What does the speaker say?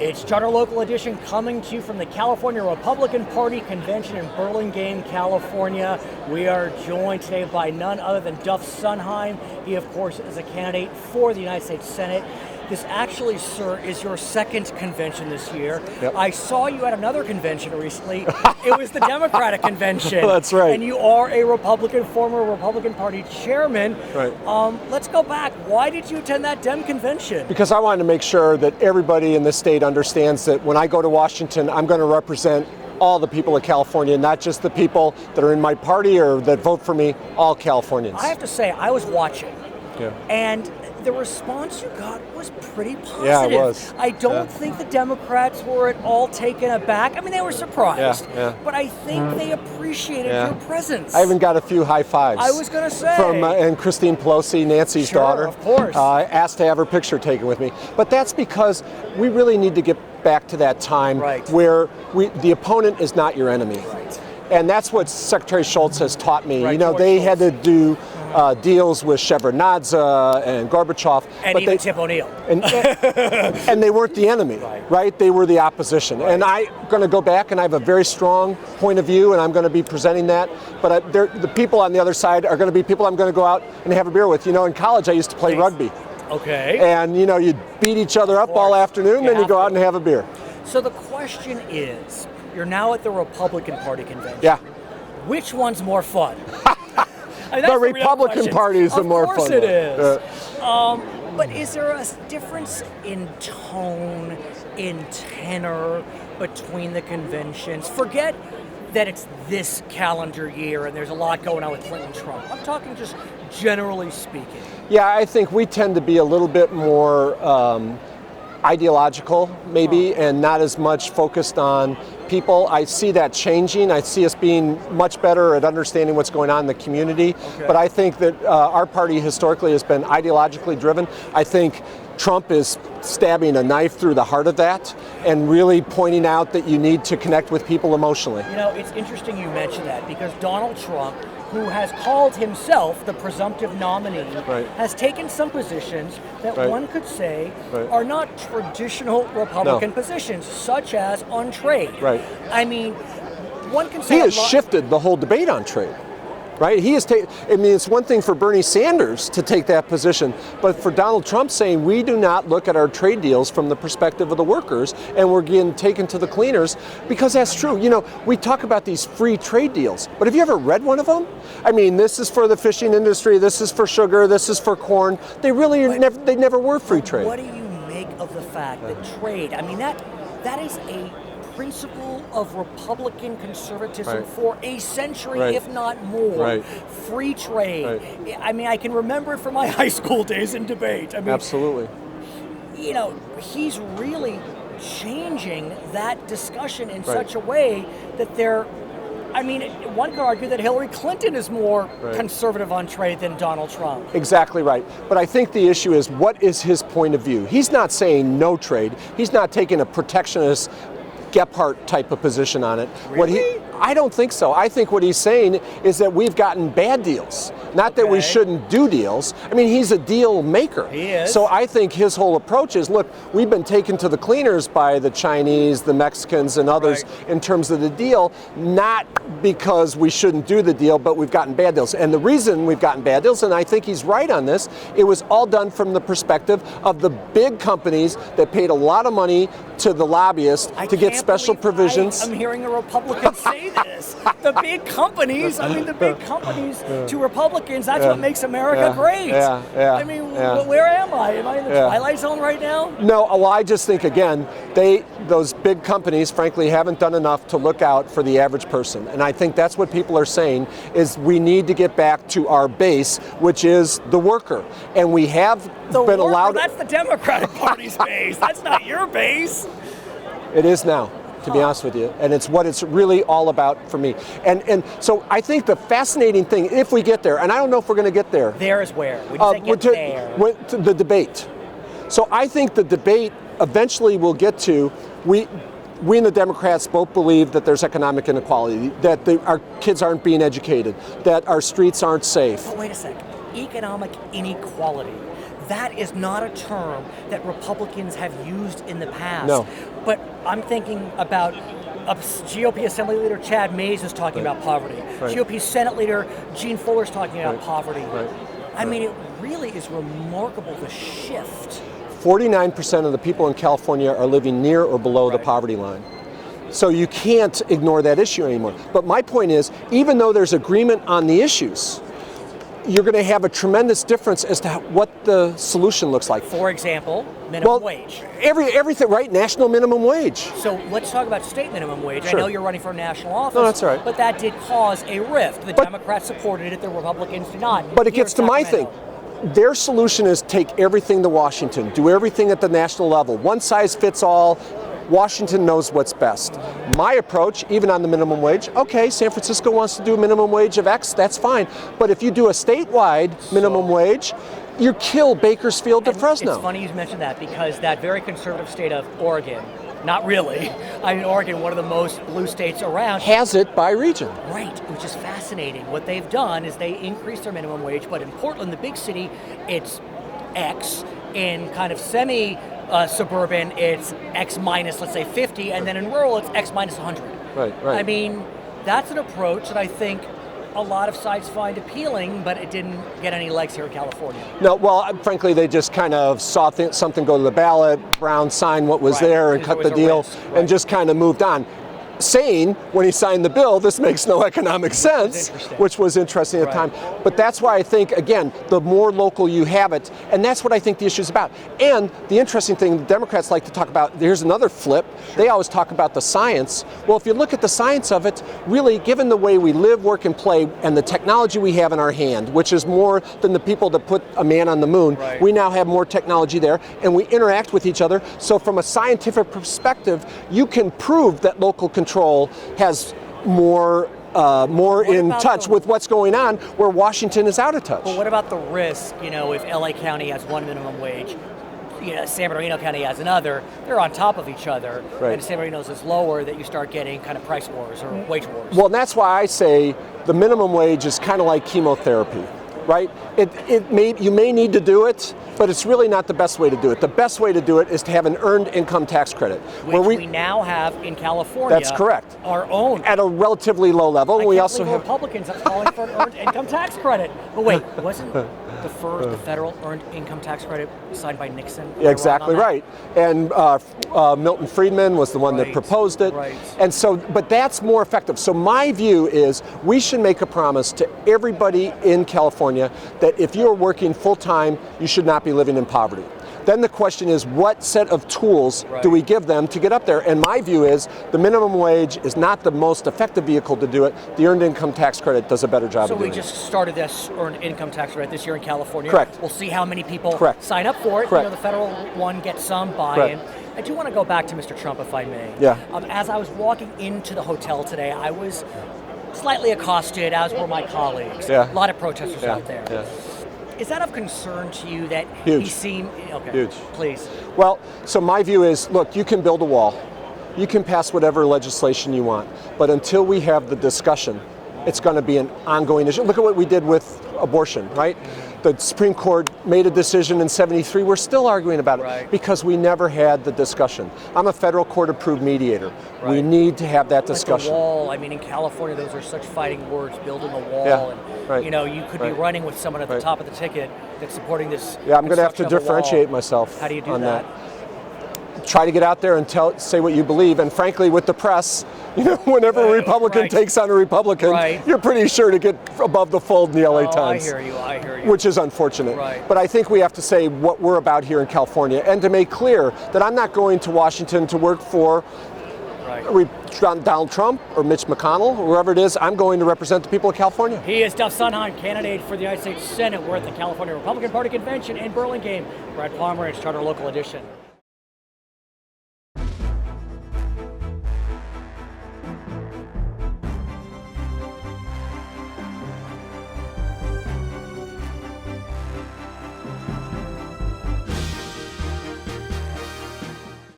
It's Charter Local Edition coming to you from the California Republican Party Convention in Burlingame, California. We are joined today by none other than Duf Sundheim. He, of course, is a candidate for the United States Senate. This actually, sir, is your second convention this year. Yep. I saw you at another convention recently. It was the Democratic convention. That's right. And you are a former Republican Party chairman. Right. Let's go back. Why did you attend that Dem convention? Because I wanted to make sure that everybody in this state understands that when I go to Washington, I'm going to represent all the people of California, not just the people that are in my party or that vote for me, all Californians. I have to say, I was watching. Yeah. And the response you got was pretty positive. Yeah, it was. I don't think the Democrats were at all taken aback. I mean, they were surprised. Yeah. But I think they appreciated your presence. I even got a few high fives. I was going to say. From and Christine Pelosi, Nancy's daughter. Of course. Asked to have her picture taken with me. But that's because we really need to get back to that time where the opponent is not your enemy. Right. And that's what Secretary Schultz has taught me. Right, you know, George they Schultz. had to do deals with Shevardnadze and Gorbachev. And but even Tip O'Neill. And they weren't the enemy, right? They were the opposition. Right. And I'm going to go back, and I have a very strong point of view, and I'm going to be presenting that. But the people on the other side are going to be people I'm going to go out and have a beer with. You know, in college, I used to play rugby. Okay. And, you know, you'd beat each other up all afternoon, then you go out and have a beer. So the question is, you're now at the Republican Party convention. Yeah. Which one's more fun? I mean, The Republican Party is the more fun. Of course it is. But is there a difference in tone, in tenor between the conventions? Forget that it's this calendar year and there's a lot going on with Clinton and Trump. I'm talking just generally speaking. Yeah, I think we tend to be a little bit more ideological, maybe, and not as much focused on people. I see that changing. I see us being much better at understanding what's going on in the community. Okay. But I think that our party historically has been ideologically driven. I think Trump is stabbing a knife through the heart of that and really pointing out that you need to connect with people emotionally. You know, it's interesting you mention that because Donald Trump, who has called himself the presumptive nominee, has taken some positions that one could say are not traditional Republican positions, such as on trade. Right. I mean, one can say he has shifted the whole debate on trade. Right? He has I mean, it's one thing for Bernie Sanders to take that position, but for Donald Trump saying we do not look at our trade deals from the perspective of the workers and we're getting taken to the cleaners, because that's true. You know, we talk about these free trade deals, but have you ever read one of them? I mean, this is for the fishing industry, this is for sugar, this is for corn. They really they never were free trade. What do you make of the fact that trade, I mean, that is a principle of Republican conservatism for a century, if not more. Free trade. I mean, I can remember it from my high school days in debate. I mean, absolutely. You know, he's really changing that discussion in such a way that I mean, one could argue that Hillary Clinton is more conservative on trade than Donald Trump. Exactly right. But I think the issue is, what is his point of view? He's not saying no trade. He's not taking a protectionist Gephardt type of position on it. Really? I don't think so. I think what he's saying is that we've gotten bad deals. Not that we shouldn't do deals. I mean, he's a deal maker. He is. So I think his whole approach is, look, we've been taken to the cleaners by the Chinese, the Mexicans, and others in terms of the deal, not because we shouldn't do the deal, but we've gotten bad deals. And the reason we've gotten bad deals, and I think he's right on this, it was all done from the perspective of the big companies that paid a lot of money to the lobbyists to get special provisions. I'm hearing a Republican say this. The big companies, I mean, the big companies to Republicans, that's what makes America great. I mean, where am I? Am I in the Twilight Zone right now? No, well, I just think, again, those big companies, frankly, haven't done enough to look out for the average person. And I think that's what people are saying, is we need to get back to our base, which is the worker. And we have been allowed... That's the Democratic Party's base. That's not your base. It is now, to be honest with you, and it's what it's really all about for me. And so I think the fascinating thing, if we get there, and I don't know if we're going to get there. There is where? When you say there? To the debate. So I think the debate eventually will get to, we and the Democrats both believe that there's economic inequality, that our kids aren't being educated, that our streets aren't safe. Oh, wait a sec. Economic inequality. that is not a term that Republicans have used in the past. No. But I'm thinking about GOP Assembly Leader Chad Mays is talking about poverty. Right. GOP Senate Leader Gene Fuller is talking about poverty. Right. I mean, it really is remarkable, the shift. 49% of the people in California are living near or below the poverty line. So you can't ignore that issue anymore. But my point is, even though there's agreement on the issues, you're going to have a tremendous difference as to what the solution looks like. For example, minimum wage. Everything, right? National minimum wage. So let's talk about state minimum wage. Sure. I know you're running for national office. No, that's all right. But that did cause a rift. The Democrats supported it, the Republicans did not. But it gets to my thing. Their solution is take everything to Washington, do everything at the national level. One size fits all. Washington knows what's best. My approach, even on the minimum wage, okay, San Francisco wants to do a minimum wage of X, that's fine. But if you do a statewide minimum wage, you kill Bakersfield to Fresno. It's funny you mentioned that, because that very conservative state of Oregon, not really, I mean, Oregon, one of the most blue states around, has it by region. Right, which is fascinating. What they've done is they increased their minimum wage, but in Portland, the big city, it's X. In kind of semi-suburban, it's X minus, let's say, 50, and then in rural, it's X minus 100. Right. I mean, that's an approach that I think a lot of sides find appealing, but it didn't get any legs here in California. No, well, frankly, they just kind of saw something go to the ballot, Brown signed what was there and cut the deal, and just kind of moved on. Saying, when he signed the bill, this makes no economic sense, which was interesting at the time. But that's why I think, again, the more local you have it, and that's what I think the issue is about. And the interesting thing, the Democrats like to talk about, here's another flip, they always talk about the science. Well, if you look at the science of it, really, given the way we live, work, and play, and the technology we have in our hand, which is more than the people that put a man on the moon, we now have more technology there, and we interact with each other. So from a scientific perspective, you can prove that local control has more in touch with what's going on, where Washington is out of touch. But what about the risk, if LA County has one minimum wage, San Bernardino County has another, they're on top of each other, and San Bernardino's is lower, that you start getting kind of price wars or wage wars. Well, that's why I say the minimum wage is kind of like chemotherapy, right? You may need to do it, but it's really not the best way to do it. The best way to do it is to have an earned income tax credit. Which we now have in California. That's correct. Our own. At a relatively low level. We also have Republicans are calling for an earned income tax credit. But wait, wasn't the first federal earned income tax credit signed by Nixon? Exactly right. And Milton Friedman was the one that proposed it. And so, but that's more effective. So my view is we should make a promise to everybody in California that if you're working full-time, you should not be living in poverty. Then the question is, what set of tools do we give them to get up there? And my view is the minimum wage is not the most effective vehicle to do it. The earned income tax credit does a better job of doing it. So we just started this earned income tax credit this year in California. Correct. We'll see how many people sign up for it. Correct. The federal one gets some buy-in. I do want to go back to Mr. Trump, if I may. Yeah. As I was walking into the hotel today, I was slightly accosted, as were my colleagues. A lot of protesters out there. Is that of concern to you that he seemed... Okay, huge. Please. Well, so my view is, look, you can build a wall. You can pass whatever legislation you want. But until we have the discussion, it's going to be an ongoing issue. Look at what we did with abortion, right? The Supreme Court made a decision in '73. We're still arguing about it because we never had the discussion. I'm a federal court-approved mediator. We need to have that discussion. Like the wall, I mean, in California, those are such fighting words, building a wall. And, you could be running with someone at the top of the ticket that's supporting this. Yeah, I'm going to have to differentiate myself. How do you do on that? Try to get out there and say what you believe. And frankly, with the press, whenever a Republican takes on a Republican, you're pretty sure to get above the fold in the LA Times. I hear you. Which is unfortunate. But I think we have to say what we're about here in California, and to make clear that I'm not going to Washington to work for Donald Trump or Mitch McConnell, or whoever it is. I'm going to represent the people of California. He is Duf Sundheim, candidate for the United States Senate. We're at the California Republican Party Convention in Burlingame. Brad Pomerance, Charter Local Edition.